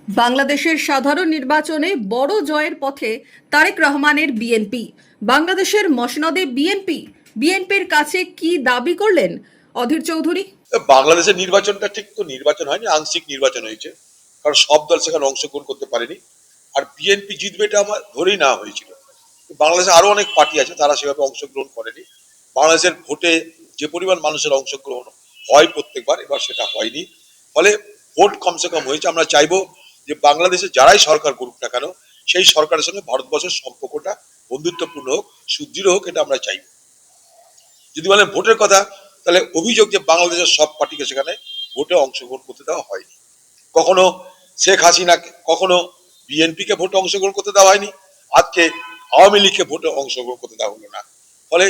বাংলাদেশের সাধারণ নির্বাচনে বড় জয়ের পথে তারেক রহমানের বিএনপি। বাংলাদেশের মসনদে বিএনপির কাছে কি দাবি করলেন অধীর চৌধুরী? বাংলাদেশের নির্বাচনটা ঠিক তো নির্বাচন হয়নি, আংশিক নির্বাচন হয়েছে, কারণ সব দল সেখানে অংশগ্রহণ করতে পারেনি। আর বিএনপি জিতবে এটা আমার ধরেই নেওয়া হয়েছিল। বাংলাদেশে আরো অনেক পার্টি আছে, তারা সেভাবে অংশগ্রহণ করেনি। বাংলাদেশের ভোটে যে পরিমাণ মানুষের অংশগ্রহণ হয় প্রত্যেকবার, এবার সেটা হয়নি। ফলে ভোট কমসে কম হয়েছে। আমরা চাইবো যে বাংলাদেশে যারাই সরকার করুক না কেন, সেই সরকারের সঙ্গে ভারতবর্ষের সম্পর্কটা বন্ধুত্বপূর্ণ হোক, সুদৃঢ় হোক, এটা আমরা চাইবো। যদি বলেন ভোটের কথা, তাহলে অভিযোগ যে বাংলাদেশের সব পার্টিকে সেখানে ভোটে অংশগ্রহণ করতে দেওয়া হয়নি। কখনো শেখ হাসিনা, কখনো বিএনপিকে ভোটে অংশগ্রহণ করতে দেওয়া হয়নি, আজকে আওয়ামী লীগকে ভোটে অংশগ্রহণ করতে দেওয়া হলো না। ফলে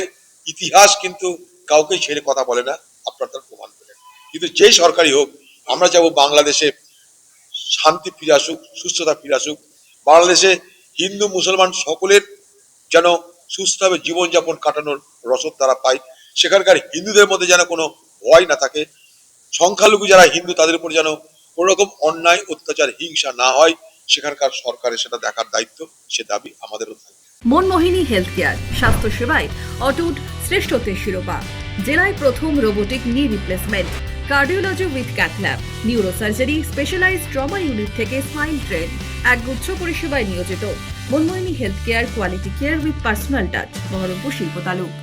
ইতিহাস কিন্তু কাউকে ছেড়ে কথা বলে না, আপনারা তার প্রমাণ করেন। কিন্তু যেই সরকারই হোক, আমরা চাইবো বাংলাদেশে শান্তি ফিরে আসুক, সুস্থতা ফিরে আসুক। বাংলাদেশে হিন্দু মুসলমান সকলের যেন সুস্থভাবে জীবনযাপন কাটানোর রসদ তারা পায়। সেখানকার হিন্দুদের মধ্যে যেন কোনো ভয় না থাকে। সংখ্যালঘু যারা হিন্দু, তাদের উপর যেন কোন রকম অন্যায়, অত্যাচার, হিংসা না হয়। সেখানকার সরকারের সেটা দেখার দায়িত্ব, সে দাবি আমাদেরও থাকবে। মনমোহিনী হেলথ কেয়ার, স্বাস্থ্য সেবায় অটুট শ্রেষ্ঠত্বের শিরোপা। জেলায় প্রথম robotic knee replacement, cardiology with cath lab, neurosurgery, specialized trauma unit থেকে স্মাইল ট্রেন, একগুচ্ছ পরিষেবায় নিয়োজিত। Manmohini health care, quality care with personal touch, Berhampore শিল্প তালুক।